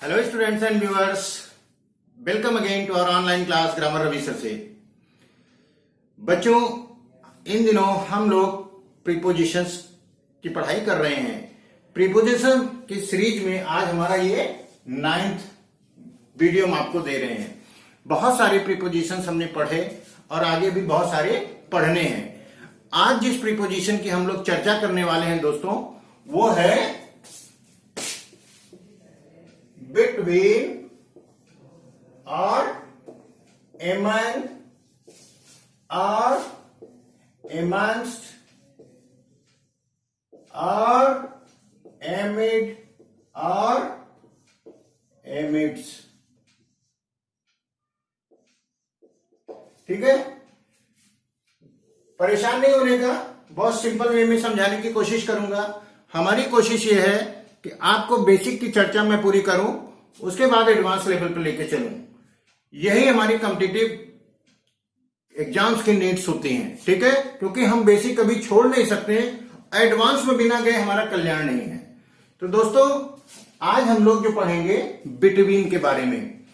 Hello students and viewers, welcome again to our online class grammar Ravi sir से। बच्चों, इन दिनों हम लोग प्रीपोजिशंस की पढ़ाई कर रहे हैं। प्रीपोजिशन की सीरीज में आज हमारा ये 9th वीडियो हम आपको दे रहे हैं। बहुत सारे प्रीपोजिशंस हमने पढ़े और आगे भी बहुत सारे पढ़ने हैं। आज जिस प्रीपोजिशन की हम लोग चर्चा करने वाले हैं दोस्तों, वो है between or among or amongst or amid or amidst। ठीक है, परेशान नहीं होने का, बहुत सिंपल वे में समझाने की कोशिश करूंगा। हमारी कोशिश ये है कि आपको बेसिक की चर्चा मैं पूरी करूं, उसके बाद एडवांस लेवल पर लेके चलूं। यही हमारी कॉम्पिटिटिव एग्जाम्स की नीड्स होती हैं। ठीक है, क्योंकि हम बेसिक कभी छोड़ नहीं सकते, एडवांस में बिना गए हमारा कल्याण नहीं है। तो दोस्तों, आज हम लोग जो पढ़ेंगे बिटवीन के बारे में।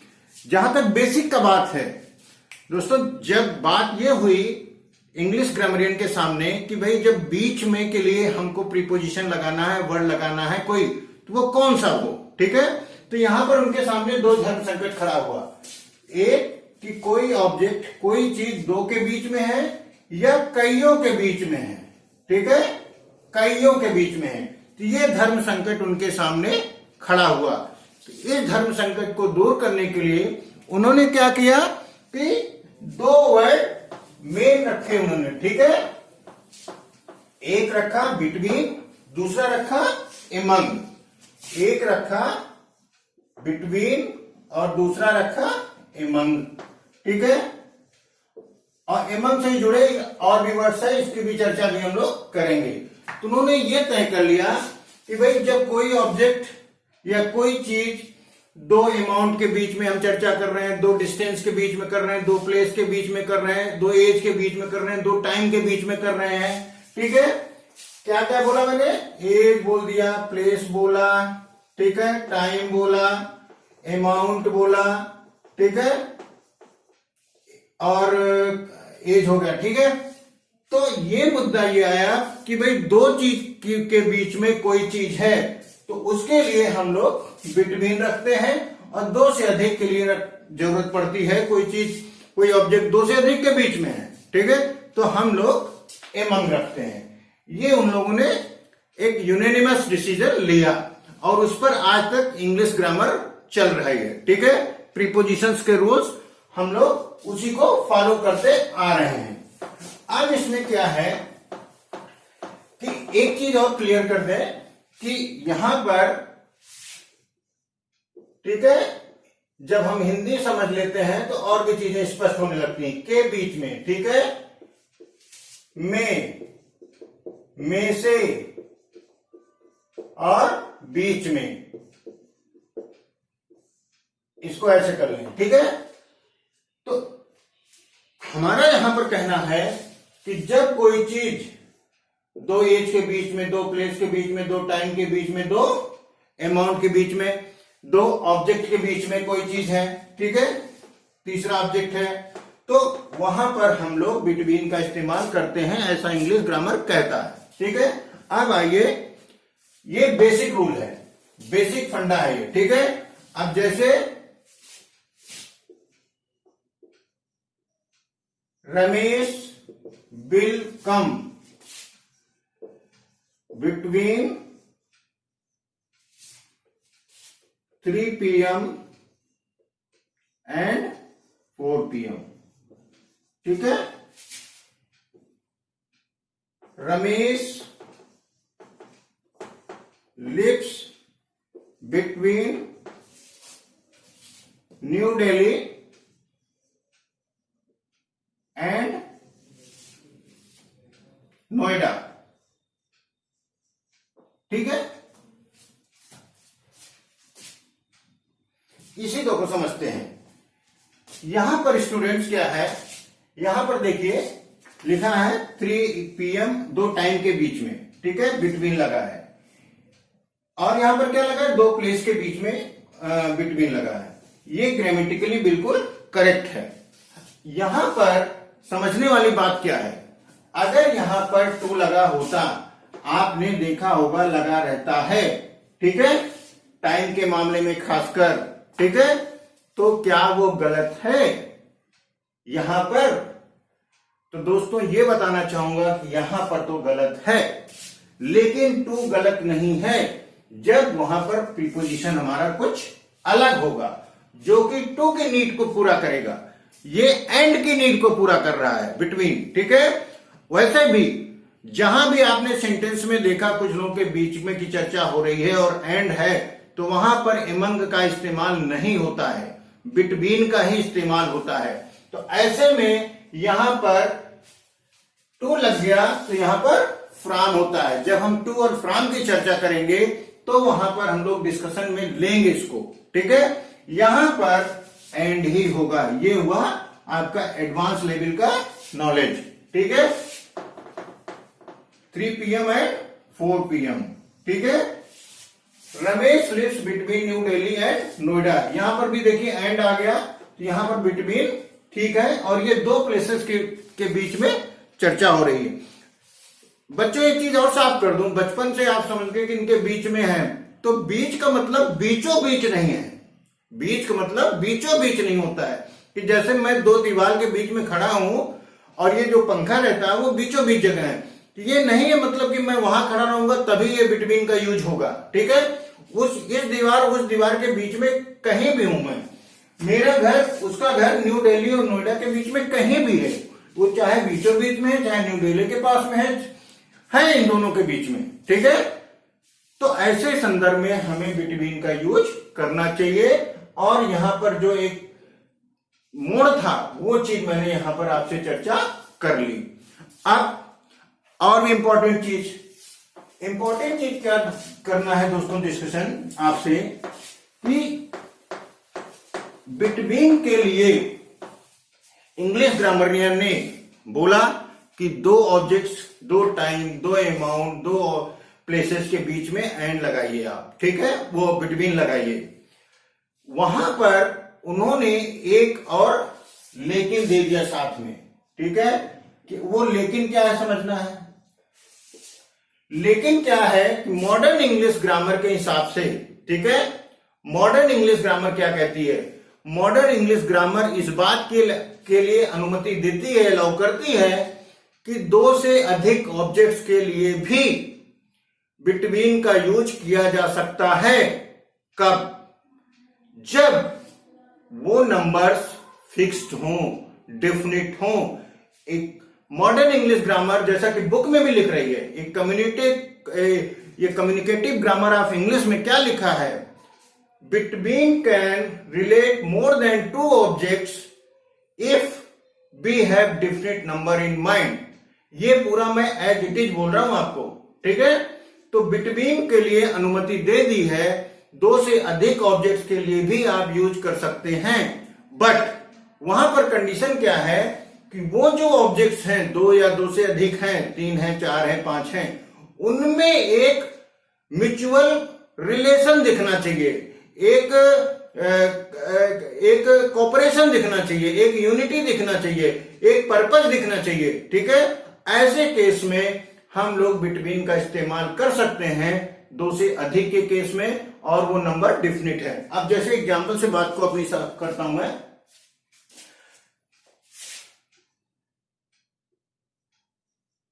जहां तक बेसिक का बात है दोस्तों, जब बात यह हुई इंग्लिश ग्रामरियन के सामने कि भाई जब बीच में के लिए हमको प्रीपोजिशन लगाना है, वर्ड लगाना है कोई, तो वो कौन सा हो। ठीक है, तो यहां पर उनके सामने दो धर्म संकट खड़ा हुआ। एक कि कोई ऑब्जेक्ट, कोई चीज दो के बीच में है या कईयों के बीच में है। ठीक है, कईयों के बीच में है, तो ये धर्म संकट उनके सामने खड़ा हुआ। तो इस धर्म संकट को दूर करने के लिए उन्होंने क्या किया कि दो वर्ड मेन रखे उन्होंने। ठीक है, एक रखा बिटवीन, दूसरा रखा एमंग। एक रखा बिटवीन और दूसरा रखा एमंग। ठीक है, और एमंग से जुड़े और भी वर्ड्स है, इसकी भी चर्चा भी हम लोग करेंगे। तो उन्होंने ये तय कर लिया कि भाई जब कोई ऑब्जेक्ट या कोई चीज दो अमाउंट के बीच में हम चर्चा कर रहे हैं, दो डिस्टेंस के बीच में कर रहे हैं, दो प्लेस के बीच में कर रहे हैं, दो एज के बीच में कर रहे हैं, दो टाइम के बीच में कर रहे हैं। ठीक है, क्या क्या बोला मैंने? एज बोल दिया, प्लेस बोला, ठीक है, टाइम बोला, अमाउंट बोला, ठीक है, और एज हो गया। ठीक है, तो ये मुद्दा ये आया कि भाई दो चीज के बीच में कोई चीज है, तो उसके लिए हम लोग बिटवीन रखते हैं, और दो से अधिक के लिए जरूरत पड़ती है, कोई चीज, कोई ऑब्जेक्ट दो से अधिक के बीच में है। ठीक है, तो हम लोग एमंग रखते हैं। ये उन लोगों ने एक यूनानिमस डिसीजन लिया और उस पर आज तक इंग्लिश ग्रामर चल रही है। ठीक है, प्रीपोजिशंस के रूल्स हम लोग उसी को फॉलो करते आ रहे हैं। अब इसमें क्या है कि एक चीज और क्लियर कर दें कि यहां पर, ठीक है, जब हम हिंदी समझ लेते हैं तो और भी चीजें स्पष्ट होने लगती हैं। के बीच में, ठीक है, में से और बीच में, इसको ऐसे कर लें। ठीक है, तो हमारा यहां पर कहना है कि जब कोई चीज दो एज के बीच में, दो प्लेस के बीच में, दो टाइम के बीच में, दो अमाउंट के बीच में, दो ऑब्जेक्ट के बीच में कोई चीज है, ठीक है, तीसरा ऑब्जेक्ट है, तो वहां पर हम लोग बिटवीन का इस्तेमाल करते हैं, ऐसा इंग्लिश ग्रामर कहता है। ठीक है, अब आइए, ये बेसिक रूल है, बेसिक फंडा है ये। ठीक है, अब जैसे Ramesh will come between 3 PM and 4 PM। ठीक है, Ramesh lives between new Delhi and Noida. ठीक है, इसी दो को समझते हैं। यहां पर स्टूडेंट्स क्या है, यहां पर देखिए लिखा है 3 PM, दो टाइम के बीच में। ठीक है, बिटवीन लगा है, और यहां पर क्या लगा है, दो प्लेस के बीच में बिटवीन लगा है, ये ग्रामेटिकली बिल्कुल करेक्ट है। यहां पर समझने वाली बात क्या है, अगर यहां पर टू लगा होता, आपने देखा होगा लगा रहता है, ठीक है, टाइम के मामले में खासकर, ठीक है, तो क्या वो गलत है यहां पर? तो दोस्तों ये बताना चाहूंगा कि यहां पर तो गलत है, लेकिन टू गलत नहीं है जब वहां पर प्रीपोजिशन हमारा कुछ अलग होगा जो कि टू की नीड को पूरा करेगा। ये एंड की नीड को पूरा कर रहा है, बिटवीन, ठीक है। वैसे भी जहां भी आपने सेंटेंस में देखा कुछ लोगों के बीच में की चर्चा हो रही है और एंड है, तो वहां पर एमंग का इस्तेमाल नहीं होता है, बिटवीन का ही इस्तेमाल होता है। तो ऐसे में यहां पर टू लग गया तो यहां पर फ्रॉम होता है। जब हम टू और फ्रॉम की चर्चा करेंगे तो वहां पर हम लोग डिस्कशन में लेंगे इसको, ठीक है। यहां पर एंड ही होगा। ये हुआ आपका एडवांस लेवल का नॉलेज, ठीक है। 3 PM एंड 4 PM, ठीक है। Ramesh lives between New Delhi and Noida. यहां पर भी देखिए एंड आ गया, तो यहां पर बिटवीन, ठीक है। और ये दो प्लेसेस के बीच में चर्चा हो रही है। बच्चों एक चीज और साफ कर दूं, बचपन से आप समझ गए कि इनके बीच में है, तो बीच का मतलब बीचों बीच नहीं है। बीच का मतलब बीचों बीच नहीं होता है कि जैसे मैं दो दीवार के बीच में खड़ा हूं और ये जो पंखा रहता है वो बीचों बीच जगह है, तो ये नहीं है मतलब कि मैं वहां खड़ा रहूंगा तभी ये बिटवीन का यूज होगा, ठीक है। इस दीवार के बीच में कहीं भी हूं मैं, मेरा घर उसका घर न्यू दिल्ली और नोएडा के बीच में कहीं भी है, वो चाहे बीचों बीच में है चाहे न्यू दिल्ली के पास में है इन दोनों के बीच में, ठीक है। तो ऐसे संदर्भ में हमें बिटवीन का यूज करना चाहिए। और यहां पर जो एक मोड़ था वो चीज मैंने यहां पर आपसे चर्चा कर ली। अब और भी इंपॉर्टेंट चीज क्या करना है दोस्तों डिस्कशन आपसे, कि बिटवीन के लिए इंग्लिश ग्रामरियन ने बोला कि दो ऑब्जेक्ट्स, दो टाइम, दो अमाउंट, दो प्लेसेस के बीच में एंड लगाइए आप, ठीक है, वो बिटवीन लगाइए। वहां पर उन्होंने एक और लेकिन दे दिया साथ में, ठीक है, कि वो लेकिन क्या है समझना है। लेकिन क्या है कि मॉडर्न इंग्लिश ग्रामर के हिसाब से, ठीक है, मॉडर्न इंग्लिश ग्रामर क्या कहती है, मॉडर्न इंग्लिश ग्रामर इस बात के लिए अनुमति देती है, अलाउ करती है कि दो से अधिक ऑब्जेक्ट्स के लिए भी बिटवीन का यूज किया जा सकता है। कब? जब वो नंबर्स फिक्स्ड हों, डेफिनिट हों। एक मॉडर्न इंग्लिश ग्रामर जैसा कि बुक में भी लिख रही है, ये कम्युनिकेटिव ग्रामर ऑफ इंग्लिश में क्या लिखा है, between can relate more than two objects if we have definite number in mind. ये पूरा मैं एज इट इज बोल रहा हूं आपको, ठीक है। तो बिटवीन के लिए अनुमति दे दी है, दो से अधिक ऑब्जेक्ट्स के लिए भी आप यूज कर सकते हैं, बट वहां पर कंडीशन क्या है कि वो जो ऑब्जेक्ट्स हैं, दो या दो से अधिक हैं, 3 हैं, 4 हैं, 5 हैं, उनमें एक म्यूचुअल रिलेशन दिखना चाहिए, एक कोऑपरेशन दिखना चाहिए, एक यूनिटी दिखना चाहिए, एक पर्पस दिखना चाहिए, ठीक है। ऐसे केस में हम लोग बिटवीन का इस्तेमाल कर सकते हैं, दो से अधिक के केस में, और वो नंबर डिफिनिट है। अब जैसे एग्जांपल से बात को अपनी करता हूं मैं,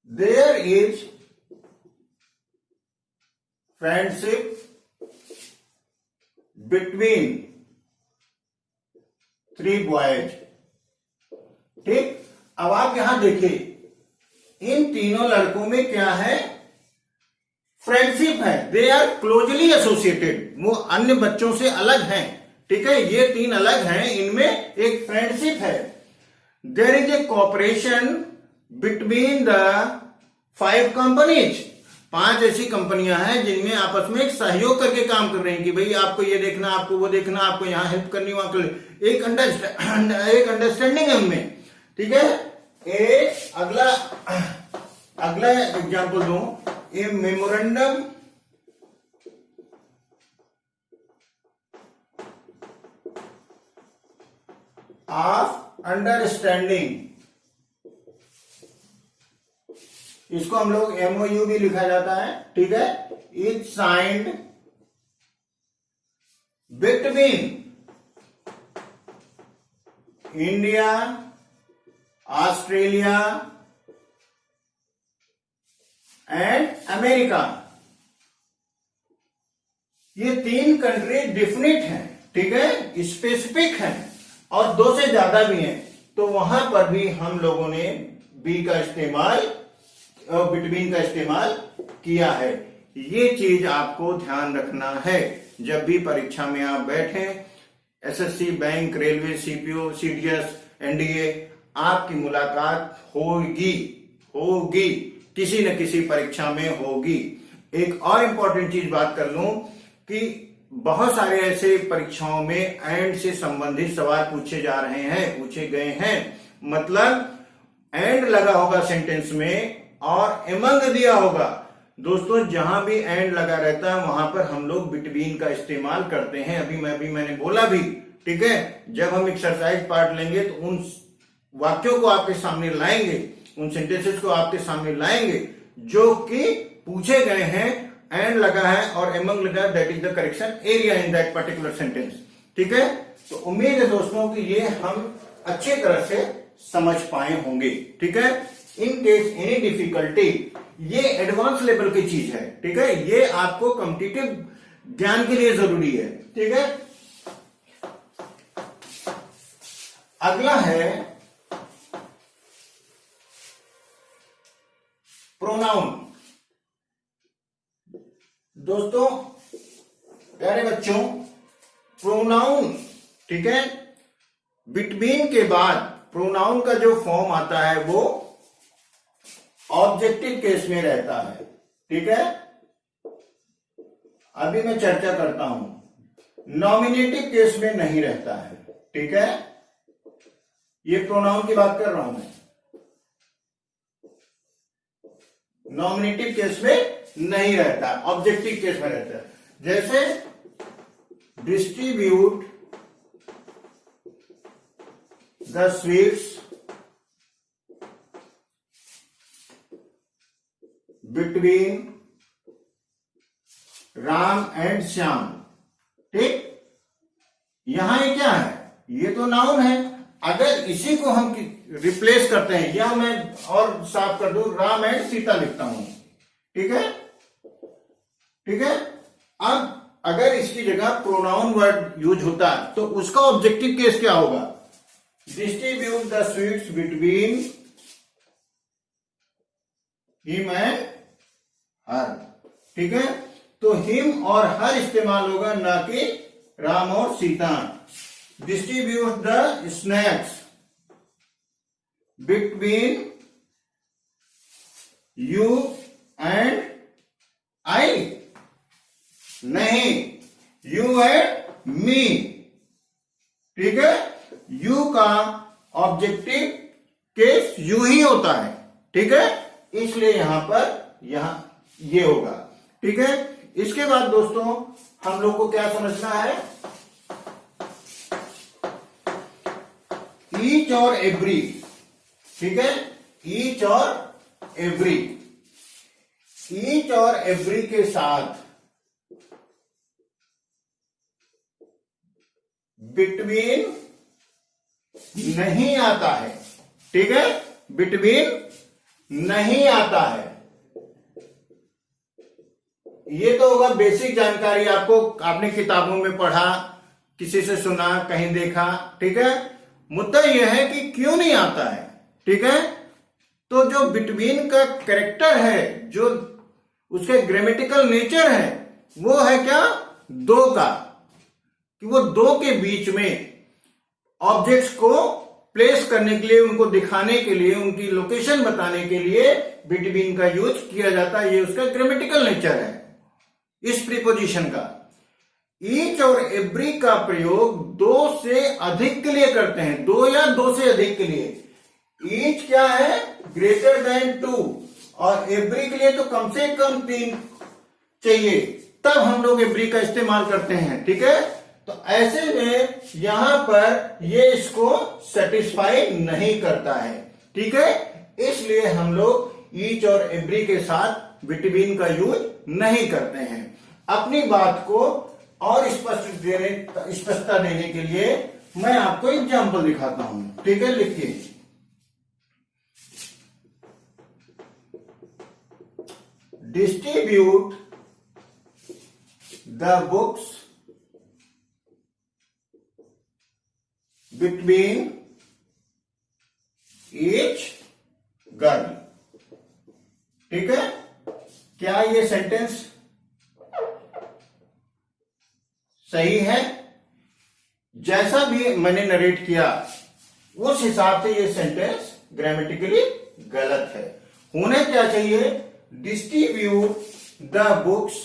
there is friendship between 3 boys, ठीक। अब आप यहां देखिए, इन तीनों लड़कों में क्या है, फ्रेंडशिप है, दे आर क्लोजली एसोसिएटेड, वो अन्य बच्चों से अलग हैं, ठीक है, ये 3 अलग हैं, इनमें एक फ्रेंडशिप है। There is a cooperation between the 5 companies, 5 ऐसी कंपनियां हैं जिनमें आपस में एक सहयोग करके काम कर रही हैं कि भाई आपको ये देखना, आपको वो देखना, आपको यहां हेल्प करनी, वहां कर, एक अंडरस्टैंडिंग है उनमें, ठीक है। अगला एग्जांपल दूं, ए मेमोरेंडम ऑफ अंडरस्टैंडिंग, इसको हम लोग MOU भी लिखा जाता है, ठीक है, is signed between India, Australia and America. ये 3 कंट्री डिफिनिट हैं, ठीक है, स्पेसिफिक हैं और 2 से ज्यादा भी हैं, तो वहां पर भी हम लोगों ने बी का इस्तेमाल, बिटवीन का इस्तेमाल किया है। ये चीज आपको ध्यान रखना है जब भी परीक्षा में आप बैठे, SSC, bank, railway, CPO, CDS, NDA, आपकी मुलाकात होगी किसी न किसी परीक्षा में होगी। एक और इंपॉर्टेंट चीज बात कर लूं कि बहुत सारे ऐसे परीक्षाओं में एंड से संबंधित सवाल पूछे गए हैं, मतलब एंड लगा होगा सेंटेंस में और एमंग दिया होगा। दोस्तों जहां भी एंड लगा रहता है वहां पर हम लोग बिटवीन का इस्तेमाल करते हैं। अभी मैंने बोला भी, ठीक है, जब हम एक्सरसाइज पार्ट लेंगे तो उन वाक्यों को आपके सामने लाएंगे, उन सेंटेंसेस को आपके सामने लाएंगे जो कि पूछे गए हैं, एंड लगा है और एमंग लगा, that is the correction area in that particular sentence, ठीक है। तो उम्मीद है दोस्तों कि ये हम अच्छी तरह से समझ पाए होंगे, ठीक है। इन केस एनी डिफिकल्टी, ये एडवांस लेवल की चीज है, ठीक है, ये आपको कॉम्पिटिटिव ज्ञान के लिए जरूरी है, ठीक है। अगला है प्रोनाउन। दोस्तों प्यारे बच्चों, प्रोनाउन, ठीक है, बिटवीन के बाद प्रोनाउन का जो फॉर्म आता है वो ऑब्जेक्टिव केस में रहता है, ठीक है। अभी मैं चर्चा करता हूं, नॉमिनेटिव केस में नहीं रहता है, ठीक है। ये प्रोनाउन की बात कर रहा हूं मैं, नॉमिनेटिव केस में नहीं रहता, ऑब्जेक्टिव केस में रहता है। जैसे distribute the sweets between Ram and Shyam, ठीक। यहां ये क्या है, ये तो नाउन है। अगर इसी को हम रिप्लेस करते हैं, या मैं और साफ कर दूं, राम एंड सीता लिखता हूं, ठीक है, ठीक है। अब अगर इसकी जगह प्रोनाउन वर्ड यूज होता है तो उसका ऑब्जेक्टिव केस क्या होगा, distribute the sweets between him and her, ठीक है। तो हिम और हर इस्तेमाल होगा, ना कि राम और Sita. Distribute the snacks between you and I, नहीं, यू एंड मी, ठीक है। यू का ऑब्जेक्टिव केस यू ही होता है, ठीक है, इसलिए यहां पर ये होगा, ठीक है। इसके बाद दोस्तों हम लोग को क्या समझना है, ईच और एवरी, ठीक है, ईच और एवरी, ईच और एवरी के साथ बिटवीन नहीं आता है, ठीक है, बिटवीन नहीं आता है। ये तो होगा बेसिक जानकारी, आपको आपने किताबों में पढ़ा, किसी से सुना, कहीं देखा, ठीक है। मुद्दा यह है कि क्यों नहीं आता है, ठीक है। तो जो बिटवीन का कैरेक्टर है, जो उसके ग्रामेटिकल नेचर है, वो है क्या, दो का, कि वो दो के बीच में ऑब्जेक्ट्स को प्लेस करने के लिए, उनको दिखाने के लिए, उनकी लोकेशन बताने के लिए बिटवीन का यूज किया जाता है। ये उसका ग्रामेटिकल नेचर है इस प्रीपोजिशन का। ईच और एवरी का प्रयोग दो से अधिक के लिए करते हैं, दो या दो से अधिक के लिए। ईच क्या है, ग्रेटर देन 2, और एवरी के लिए तो कम से कम 3 चाहिए, तब हम लोग एवरी का इस्तेमाल करते हैं, ठीक है। तो ऐसे में यहां पर ये इसको सेटिस्फाई नहीं करता है, ठीक है। इसलिए हम लोग ईच और एवरी के साथ बिटवीन का यूज नहीं करते हैं। अपनी बात को और स्पष्टता देने के लिए मैं आपको एग्जाम्पल दिखाता हूं, ठीक है। लिखिए, distribute the books between each girl, ठीक है। क्या ये सेंटेंस सही है? जैसा भी मैंने नरेट किया उस हिसाब से ये सेंटेंस ग्रामेटिकली गलत है। होना क्या चाहिए? Distribute the books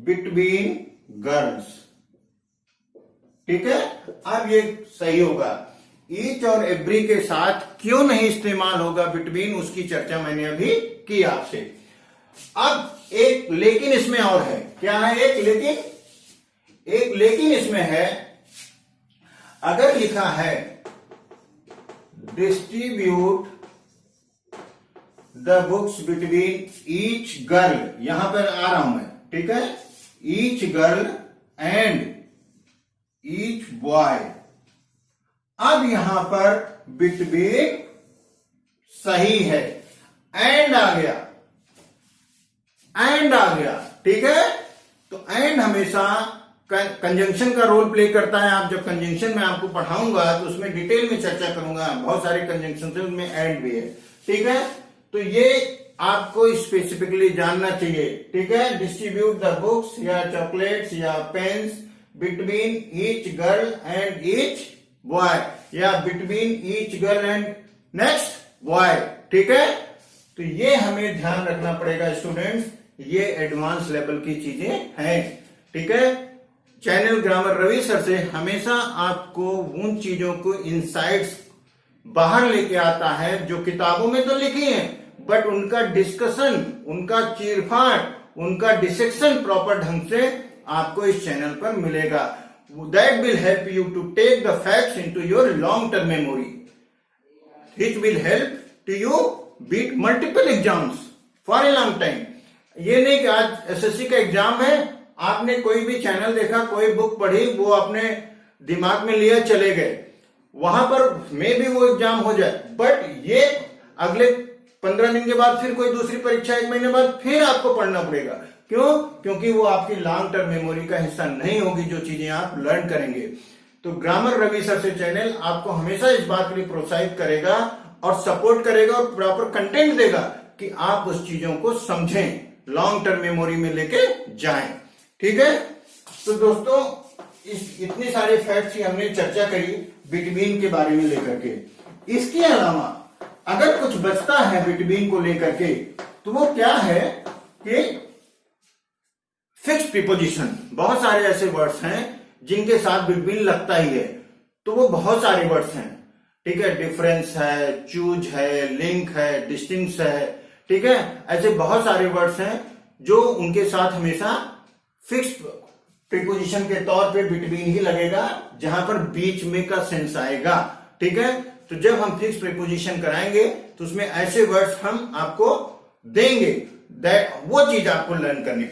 between girls, ठीक है। अब ये सही होगा। ईच और एवरी के साथ क्यों नहीं इस्तेमाल होगा बिटवीन, उसकी चर्चा मैंने अभी की आपसे। अब एक लेकिन इसमें और है। क्या है? एक लेकिन इसमें है। अगर लिखा है distribute the books between each girl, यहां पर आ रहा हूं मैं, ठीक है। Each girl and each boy. अब यहां पर बिटवीन सही है, एंड आ गया, ठीक है। तो एंड हमेशा कंजंक्शन का रोल प्ले करता है। आप जब कंजंक्शन में आपको पढ़ाऊंगा तो उसमें डिटेल में चर्चा करूंगा। बहुत सारे कंजंक्शन है, उसमें एंड भी है, ठीक है। तो ये आपको स्पेसिफिकली जानना चाहिए, ठीक है। डिस्ट्रीब्यूट द बुक्स या चॉकलेट्स या pens between each girl and each boy, या between each girl and next boy, ठीक है। तो ये हमें ध्यान रखना पड़ेगा स्टूडेंट्स, ये एडवांस लेवल की चीजें हैं, ठीक है। चैनल ग्रामर रवि सर से हमेशा आपको उन चीजों को इनसाइट्स बाहर लेके आता है जो किताबों में तो लिखी हैं, बट उनका डिस्कशन, उनका चीरफाड़, उनका डिसेक्शन प्रॉपर ढंग से आपको इस चैनल पर मिलेगा। That will help you to take the facts into your long term memory, which will help to you beat multiple exams for a long time। ये नहीं कि आज एसएससी का एग्जाम है, आपने कोई भी चैनल देखा, कोई बुक पढ़ी, वो अपने दिमाग में लिया, चले गए, वहां पर मे भी वो एग्जाम हो जाए, बट ये अगले 15 दिन के बाद फिर कोई दूसरी परीक्षा, 1 महीने बाद फिर आपको पढ़ना पड़ेगा। क्यों? क्योंकि वो आपकी लॉन्ग टर्म मेमोरी का हिस्सा नहीं होगी, जो चीजें आप लर्न करेंगे। तो ग्रामर रवि सर से चैनल आपको हमेशा इस बात के लिए प्रोत्साहित करेगा और सपोर्ट करेगा और प्रॉपर कंटेंट देगा कि आप उस चीजों को समझें, लॉन्ग टर्म मेमोरी में लेके जाएं, ठीक है। तो दोस्तों, इतने सारे फैक्ट्स की हमने चर्चा करी बिटवीन के बारे में लेकर के। इसके अलावा अगर कुछ बचता है बिटवीन को लेकर के, तो वो क्या है कि फिक्स प्रीपोजिशन। बहुत सारे ऐसे वर्ड्स हैं जिनके साथ बिटवीन लगता ही है, तो वो बहुत सारे वर्ड्स हैं, ठीक है। डिफरेंस है, चूज है, लिंक है, डिस्टिंक्ट है, ठीक है। ऐसे बहुत सारे वर्ड्स हैं जो उनके साथ हमेशा फिक्स प्रीपोजिशन के तौर पे बिटवीन ही लगेगा, जहां पर बीच में का सेंस आएगा, ठीक है। तो जब हम फिक्स प्रीपोजिशन कराएंगे तो उसमें ऐसे वर्ड्स हम आपको देंगे, वो चीज आपको लर्न करनी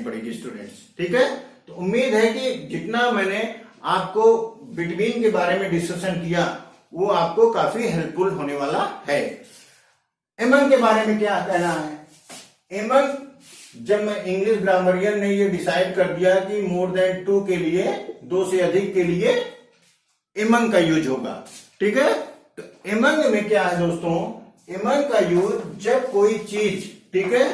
पड़ेगी, स्टूडेंट्स, ठीक है। तो उम्मीद है कि जितना मैंने आपको बिटवीन के बारे में डिस्कशन किया वो आपको काफी हेल्पफुल होने वाला है। एमंग के बारे में क्या कहना है? एमंग, जब मैं इंग्लिश ग्रामरियन ने ये डिसाइड कर दिया कि मोर देन 2 के लिए, 2 से अधिक के लिए एमंग का यूज होगा, ठीक है। तो एमंग में क्या है दोस्तों? एमंग का यूज जब कोई चीज, ठीक है,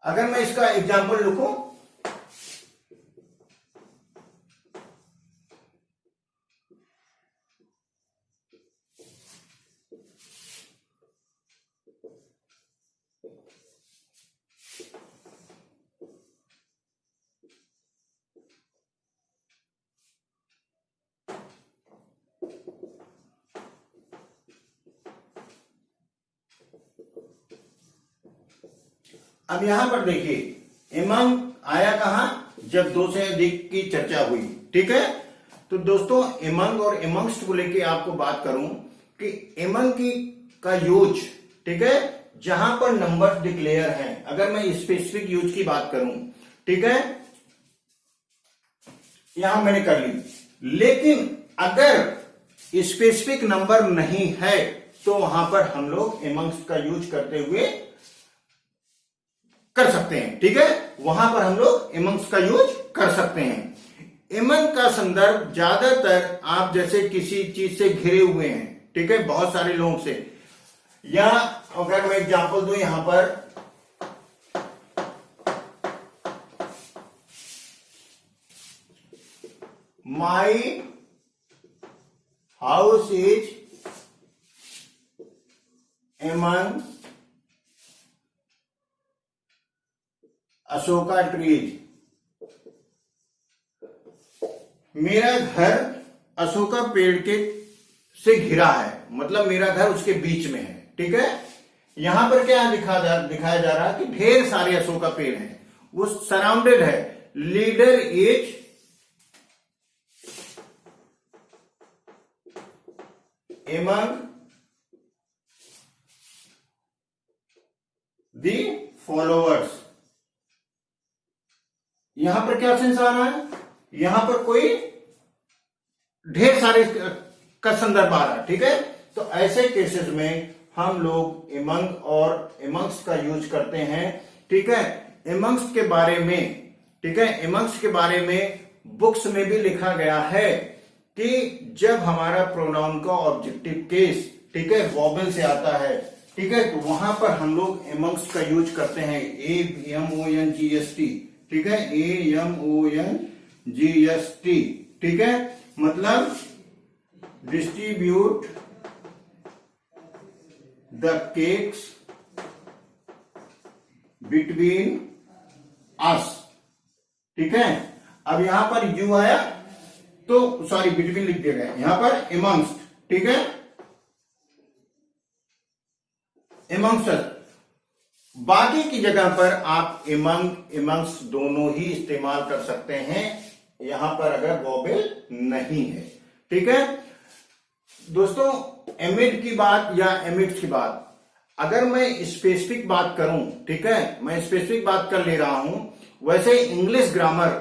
अगर मैं इसका एग्जाम्पल लिखूं, अब यहां पर देखिए एमंग आया कहां, जब दो से अधिक की चर्चा हुई, ठीक है। तो दोस्तों एमंग और एमंगस्ट को लेके आपको बात करूं कि एमंग की का यूज, ठीक है, जहां पर नंबर डिक्लेयर हैं, अगर मैं स्पेसिफिक यूज की बात करूं, ठीक है, यहां मैंने कर ली, लेकिन अगर स्पेसिफिक नंबर नहीं है तो वहां पर हम लोग एमंगस्ट का यूज करते हुए कर सकते हैं, ठीक है, वहां पर हम लोग एमंगस्ट का यूज कर सकते हैं। एमंग का संदर्भ ज्यादातर आप जैसे किसी चीज से घिरे हुए हैं, ठीक है, बहुत सारे लोगों से, या अगर मैं एग्जांपल दूं यहां पर my house is among Ashoka trees, मेरा घर अशोका पेड़ के से घिरा है, मतलब मेरा घर उसके बीच में है, ठीक है। यहां पर क्या दिखाया जा रहा है कि ढेर सारे अशोका पेड़ हैं, वो सराउंडेड है। Leader is among the followers, यहां पर क्या सेंस आ रहा है, यहां पर कोई ढेर सारे का संदर्भ आ रहा है, ठीक है। तो ऐसे केसेस में हम लोग एमंग और एमंग्स का यूज करते हैं, ठीक है। एमंग्स के बारे में, ठीक है, एमंग्स के बारे में बुक्स में भी लिखा गया है कि जब हमारा प्रोनाउन का ऑब्जेक्टिव केस, ठीक है, वॉवेल से आता है, ठीक है, तो वहां पर हम लोग एमंग्स का यूज करते हैं, AMONGST, ठीक है, AMONGST, ठीक है, मतलब distribute the cakes between us, ठीक है। अब यहां पर यू आया तो सॉरी बिटवीन लिख दिया गया, यहां पर एमंग्स्ट, ठीक है, एमंग्स्ट। बाकी की जगह पर आप एमंग एमंग्स दोनों ही इस्तेमाल कर सकते हैं, यहां पर अगर वॉवेल नहीं है, ठीक है। दोस्तों एमिड की बात या एमिड्स की बात, अगर मैं स्पेसिफिक बात करूं, ठीक है, मैं स्पेसिफिक बात कर ले रहा हूं, वैसे English grammar,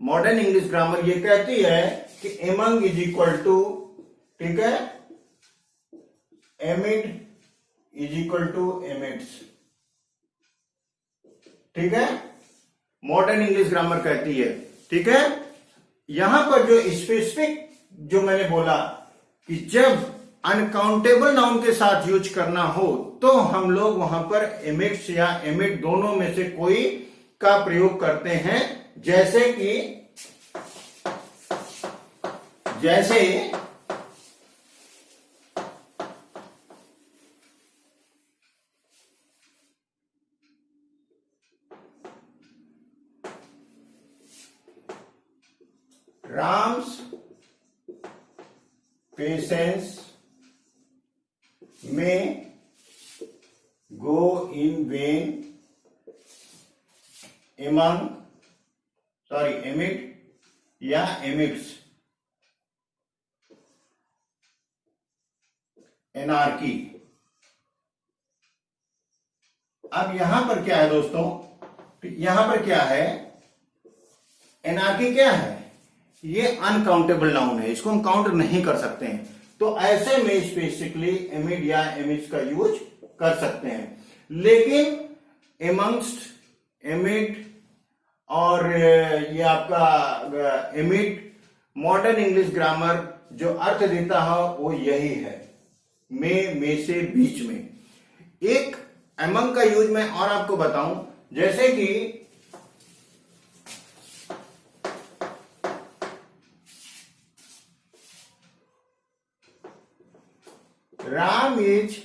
modern English grammar ये कहती है कि एमंग इज इक्वल टू, ठीक है, amid is equal to amids, ठीक है, मॉडर्न इंग्लिश ग्रामर कहती है, ठीक है। यहां पर जो स्पेसिफिक जो मैंने बोला कि जब अनकाउंटेबल नाउन के साथ यूज करना हो तो हम लोग वहां पर एमिड्स या एमिड दोनों में से कोई का प्रयोग करते हैं, जैसे राम्स पेशेंस में गो इन वेन एमिड या एमिड्स एनार्की। अब यहां पर क्या है दोस्तों, यहां पर क्या है, एनार्की क्या है, ये अनकाउंटेबल नाउन है, इसको हम काउंट नहीं कर सकते हैं, तो ऐसे में स्पेसिफिकली एमिड या एमिड्स का यूज कर सकते हैं। लेकिन एमंगस्ट, एमिड और ये आपका एमिड, मॉडर्न इंग्लिश ग्रामर जो अर्थ देता है वो यही है, में से, बीच में। एक एमंग का यूज मैं और आपको बताऊं, जैसे कि Ram is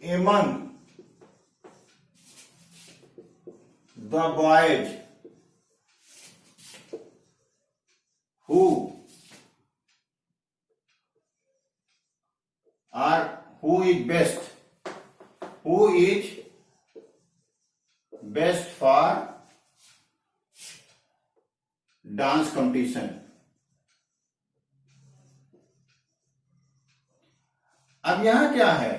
among the boys who is best, who is best for dance competition. अब यहां क्या है,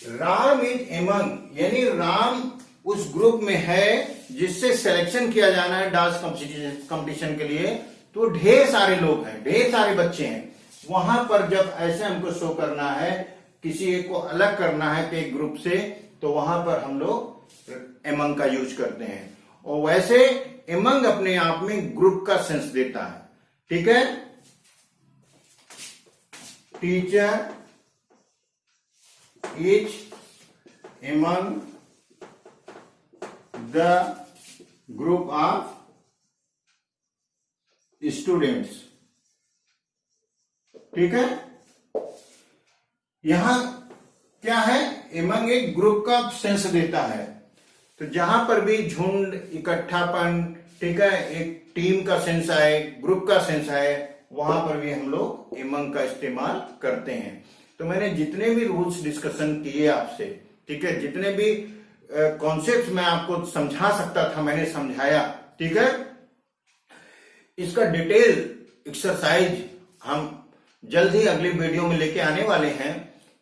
राम इज एमंग, यानी राम उस ग्रुप में है जिससे सिलेक्शन किया जाना है डांस कंपटीशन के लिए। तो ढेर सारे लोग हैं, ढेर सारे बच्चे हैं, वहां पर जब ऐसे हमको शो करना है, किसी एक को अलग करना है एक ग्रुप से, तो वहां पर हम लोग एमंग का यूज करते हैं। और वैसे एमंग अपने आप में ग्रुप का सेंस देता है। ठीक है, teacher is among the group of students. ठीक है, यहां क्या है, एमंग एक ग्रुप का सेंस देता है। तो जहां पर भी झुंड, इकट्ठापन, ठीक है, एक टीम का सेंस आए, ग्रुप का सेंस आए, वहां पर भी हम लोग एमंग का इस्तेमाल करते हैं। तो मैंने जितने भी रूल्स डिस्कशन किए आपसे, ठीक है, जितने भी कॉन्सेप्ट मैं आपको समझा सकता था मैंने समझाया। ठीक है, इसका डिटेल एक्सरसाइज हम जल्द ही अगली वीडियो में लेके आने वाले हैं।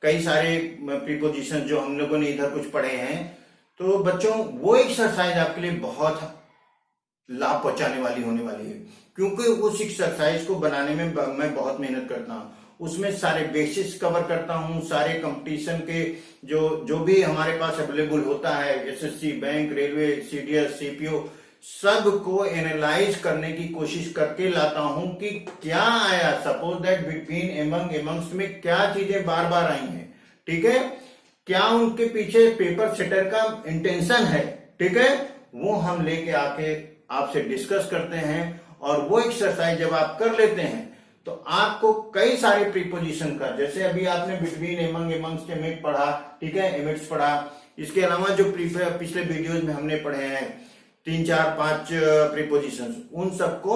कई सारे प्रीपोजिशन जो हम लोगों ने इधर कुछ पढ़े हैं, तो बच्चों वो एक्सरसाइज आपके लिए बहुत लाभ पहुंचाने वाली होने वाली है, क्योंकि उस एक्सरसाइज को बनाने में मैं बहुत मेहनत करता हूं। उसमें सारे बेसिक्स कवर करता हूं, सारे कंपटीशन के जो भी हमारे पास अवेलेबल होता है, SSC, bank, railway, CDS, CPO, सब को एनालाइज करने की कोशिश करके लाता हूं कि क्या आया। Suppose that between, among, amongst में क्या चीजें बार बार आई हैं। ठीक है, क्या उनके पीछे पेपर सेटर का इंटेंशन है। ठीक है, वो हम लेके आके आपसे डिस्कस करते हैं। और वो एक्सरसाइज जब आप कर लेते हैं तो आपको कई सारे प्रीपोजिशन का, जैसे अभी आपने बिटवीन, एमंग, एमंग्स के एमिट पढ़ा, ठीक है, एमिट्स पढ़ा। इसके अलावा जो पिछले वीडियोज में हमने पढ़े हैं 3, 4, 5 प्रीपोजिशंस, उन सबको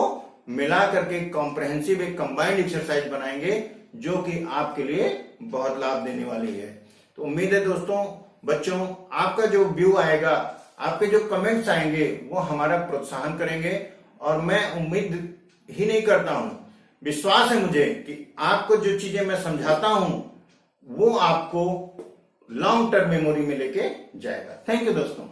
मिला करके कॉम्प्रहेंसिव एक कंबाइंड एक्सरसाइज बनाएंगे, जो कि आपके लिए बहुत लाभ देने वाली है। तो उम्मीद है दोस्तों, बच्चों, आपका जो व्यू आएगा, आपके जो कमेंट्स आएंगे, वो हमारा प्रोत्साहन करेंगे। और मैं उम्मीद ही नहीं करता हूं, विश्वास है मुझे कि आपको जो चीजें मैं समझाता हूं वो आपको लॉन्ग टर्म मेमोरी में लेके जाएगा। थैंक यू दोस्तों।